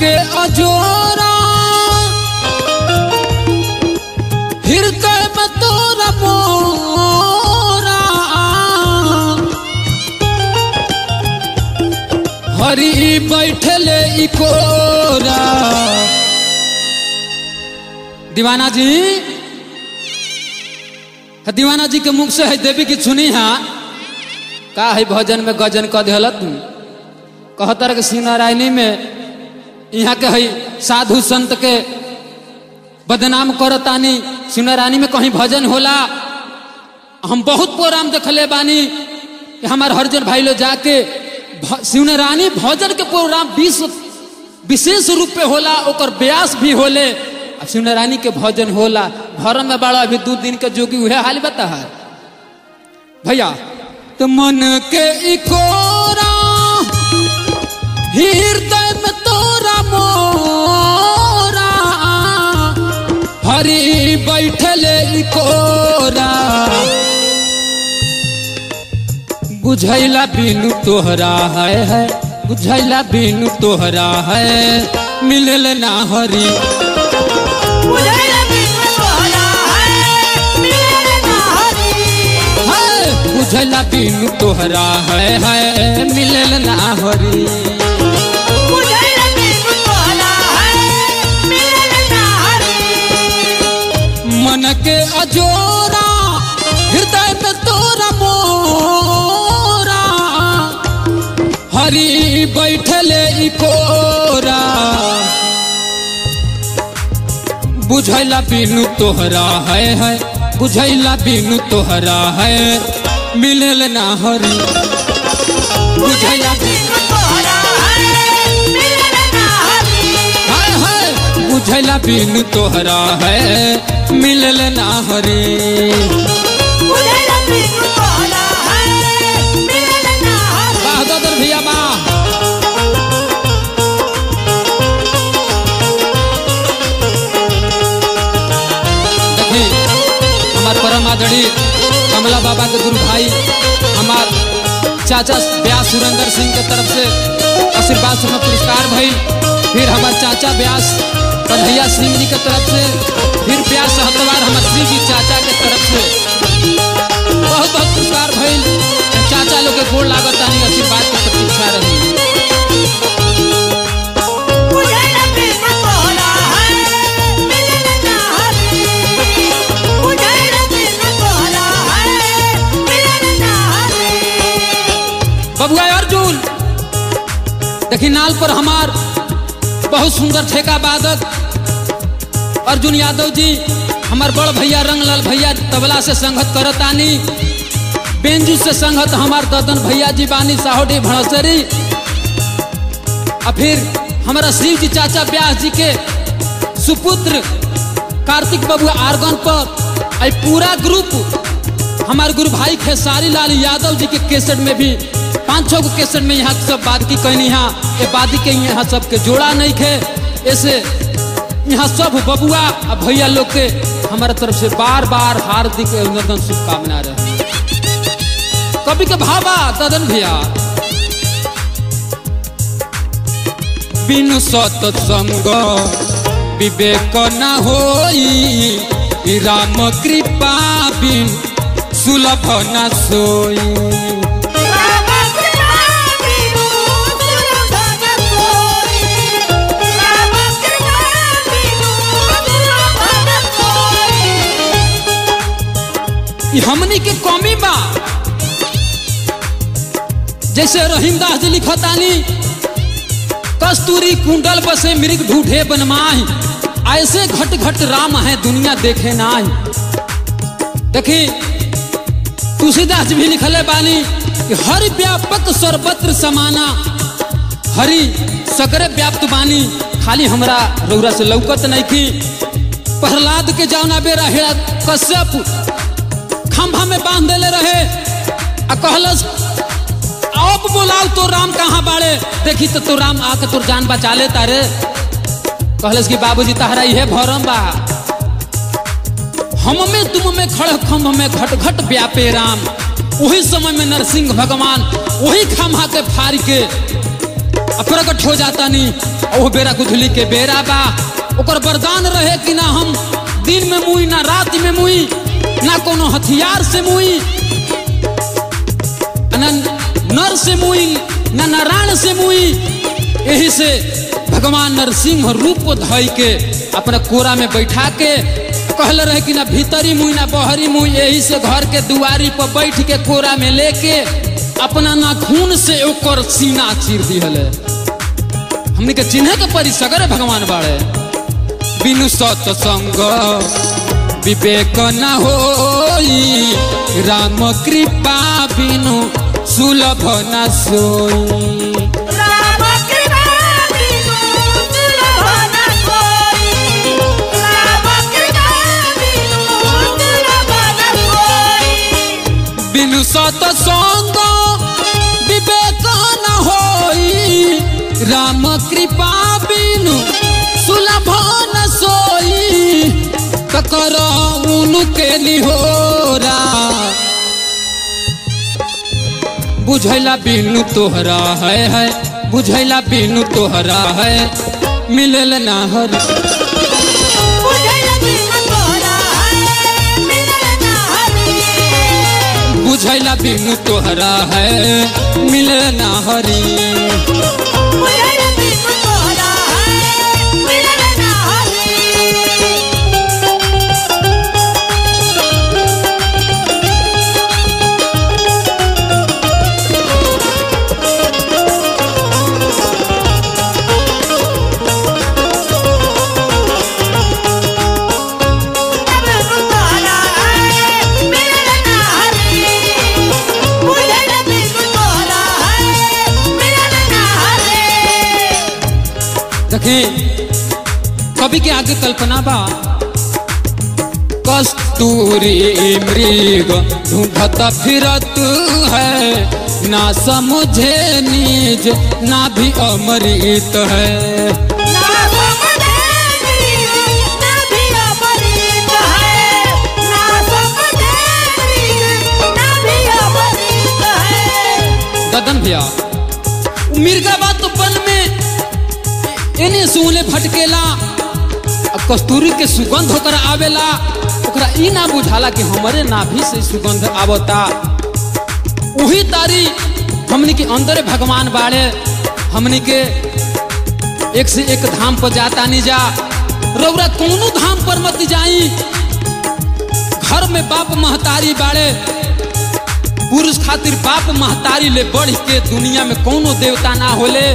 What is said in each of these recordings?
के अजोरा हृदय में तोरा मोरा हरि बैठले इकोरा। दीवाना जी दीवाना जी के मुख से है देवी की सुनी हा का है भजन में गजन क दिहलत कहतर के श्री नारायणी में यहाँ के है साधु संत के बदनाम करतानी। श्री नारायणी में कहीं भजन होला हम बहुत प्रोग्राम देखले बानी हमारे हरिजन भाई लोग जाके श्री नारायणी भजन के प्रोग्राम विशेष रूप पे होला ओकर व्यास भी होले। शिव नारायणी के भजन होला घर में बड़ा अभी 2 दिन के जोगी हुए हाल बता है भैया। तो मन के इकोरा हृदय में तोरा मोरा हरि बैठले इकोरा बुझैला बिनु तोहरा है बुझैला बिनु तोहरा है मिलल ना हरि बुझला बिनु तोहरा है मिलल ना हरि मन के अजोरा हृदय में तोरा मोरा हरि बैठले इकोरा बुझला बिनु तोहरा है बुझैला बिनु तोहरा है मिलल ना हरि बुझैला बिनु तोहरा है मिलल ना हरि हाय बुझैला बिनु तोहरा है मिलल ना हरि बुझैला बिनु तोहरा है मिलल ना हरि। वाह दादर भैया वाह। परम आदरणीय कमला बाबा के गुरु भाई हमार चाचा व्यास सुरेंद्र सिंह के तरफ से आशीर्वाद से पुरस्कार भाई। फिर हमार चाचा व्यास कन्हैया सिंह जी के तरफ से फिर व्यास सहतवार हमार श्री जी चाचा के तरफ से बहुत बहुत पुरस्कार भाई। चाचा लोग के गोड़ लागत आनी आशीर्वाद की प्रतीक्षा रही। बबुआ अर्जुन देखी नाल पर हमार बहुत सुंदर ठेका वादक अर्जुन यादव जी हमार बड़ भैया रंगलाल भैया तबला से संगत करतानी। बेंजू से संगत हमार ददन भैया जी बानी साहोडी भड़सरी। और फिर हमारा शिव जी चाचा व्यास जी के सुपुत्र कार्तिक बबुआ आर्गन पर आई पूरा ग्रुप हमारे गुरु भाई खेसारी लाल यादव जी के केसट में भी 5-6 को केसट में यहाँ सब बात की कहनी यहाँ ये बादी के यहाँ सबके जोड़ा नहीं खे। ऐसे यहाँ सब बबुआ और भैया लोग के हमारे तरफ से बार बार हार्दिक अभिनंदन शुभकामना रहे। कभी के भावा ददन भैया बिनु सत्संग विवेक न होई राम कृपा बिन सुलभ न सोई। हमनी के कमी बा जैसे रहीमदास जी लिखतानी कस्तूरी कुंडल बसे मृग ढूढ़े बनमाही ऐसे घट घट राम है दुनिया देखे नाई। देखी तुलसीदास जी भी लिखले बानी कि हरि व्यापक सर्वत्र समाना हरि सगरे व्याप्त बानी खाली हमरा रौरा से लौकत नहीं की। प्रहलाद के जौना बेरा हेड़ा कश्यप खंभा में बांध देले रहे आ कहलस अब बोलाओ तो राम कहाँ बाड़े देखी तो राम आके तोर जान बचा ले तारे। कहलस कि बाबूजी तहरा ये भरम बा हम में तुम में खड़ खंभ में घट घट व्यापे राम। वही समय में नरसिंह भगवान वही खंभा के फाड़ के प्रकट हो जाता नहीं। वो बेरा गुधली के बेरा बा ओकर वरदान रहे कि ना हम दिन में मुई ना रात में मुई ना कोनो हथियार से मुई ना नर से मुई ना नारायण से मुई। यही से भगवान नरसिंह रूप धई के अपना कोरा में बैठा के कहले रहे कि ना भीतरी मुई ना बहरी मुई। यही से घर के दुआरी पर बैठ के कोरा में लेके अपना नाखून से ओकर सीना चीर दिहले। हमने के चिन्ह के परी सगर भगवान बाड़े। बिनु सत्संग विवेक न होई, राम कृपा बिनु सुलभ न सोई। राम कृपा बिनु सुलभ न सोई, राम कृपा बिनु सुलभ न सोई। बिनु सत्संग विवेक न होई, राम कृपा बिनु सुलभ न सोई। ककरो उनके निहोरा बुझैला बिनु तोहरा है बुझैला बिनु तोहरा है मिलल ना हर। बुझैला बिनु तोहरा है मिलल ना हरी, बुझैला बिनु तोहरा है मिलल ना हरी। बुझैला बिनु तोहरा है मिलल ना हरी। देखिए कवि के आगे कल्पना बा। कस्तूरी मृग ढूंढत फिरत है, ना समझे निज ना भी अमृत है। ना समझे निज ना भी अमृत है, ना समझे निज ना भी अमृत है। ददन भैया मिर्गा बात तो पल में इन्हें सूले भटकेला। कस्तूरी के सुगंध होकर आवेला, ओकरा ई ना बुझाला कि हमारे नाभि से सुगंध आवता। वही तारी हमनी के अंदर भगवान बाड़े। हमनी के एक से एक धाम पर जाता नहीं जा, रौरा कोनो धाम पर मत जाई। घर में बाप महतारी बाड़े, पुरुष खातिर बाप महतारी ले बढ़ के दुनिया में कोनो देवता ना होले।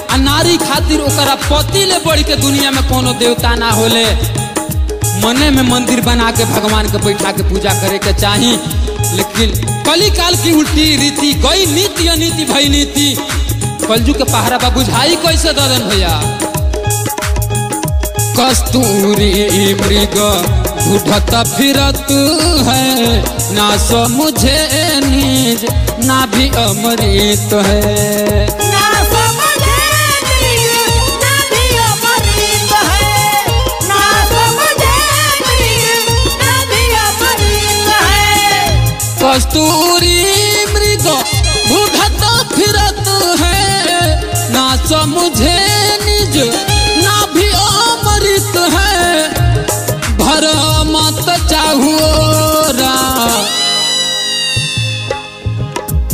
आ नारी खातिर ओकरा पति ले बढ़ के दुनिया में कोनो देवता ना होले। मने में मंदिर बना के भगवान के बैठा के पूजा करे के चाही। लेकिन कली काल की उल्टी रीति गई नीति अनीति भई नीति। कलजू के पहरा बा बुझाई कैसे ददन भैया। कस्तूरी मृग ढूंढत फिरत है, ना समझे निज ना भी अमृत है। ना समझे निज ना भी अमृत है, ना समझे निज ना भी अमृत है। कस्तूरी मृग ढूंढत फिरत है, ना समझे निज ना भी अमृत है। भरमत चाहुरा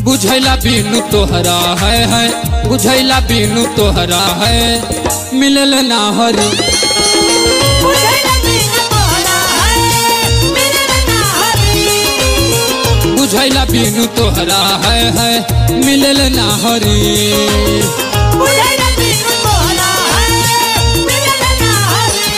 बुझैला बिनु तोहरा है बुझैला बिनु तोहरा है मिलल ना हरी। बुझैला बिनु तोहरा है मिलल ना हरी, बुझैला बिनु तोहरा है मिलल ना हरी। बुझैला बिनु तोहरा है मिलल ना हरी।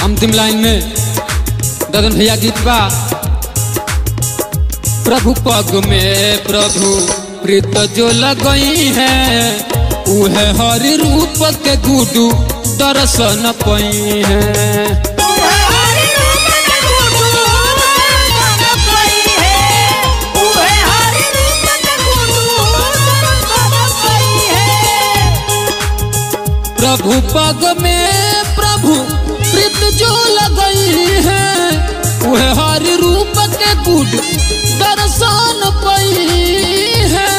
अंतिम लाइन में ददन भैया गीत बा। प्रभु पग में प्रभु प्रीत जो लगई है, उहे हरि रूप के गुडू दर्शन पई है। उहे हरि रूप के गुडू दर्शन पई है। उहे हरि रूप के गुडू दर्शन पई है। प्रभु पग में प्रभु प्रीत जो लगई है, उहे हरि रूप के गुडू दर्शन पई है।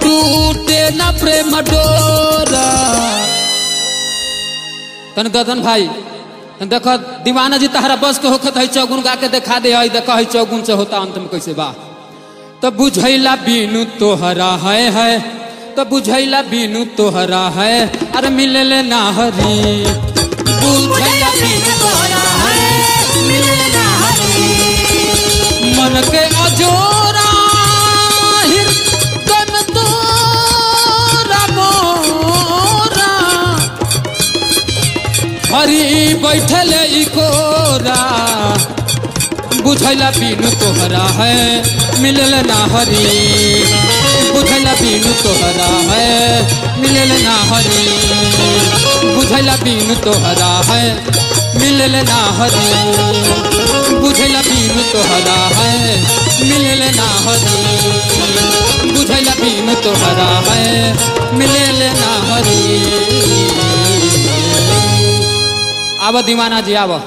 टूटे न प्रेम डोरा। तन गदन भाई देख दीवाना जी तहरा बस के होखत है चौगुन गा के देखा दे है, देखा है चौगुन से होता अंत में कैसे बा। तो बुझैला बीनू तोहरा है तो बुझैला बीनू तोहरा है, अरे मिलले ना हरी। बुझैला बीनू तोहरा है मिलले ना हरी। मन के अजोरा हिरदम तोरा मोरा, हरी बैठल इकोरा। बुझैला बीनू तोहरा है मिलल ना हरी। बुझैला बीनू तोहरा है मिलल ना हरी। बुझैला बीनू तोहरा है मिलल ना हरी। बुझैला बीनू तोहरा है मिलल ना हरी। बुझैला बीनू तोहरा है मिलल ना हरी। आवा दीवाना जी आवा।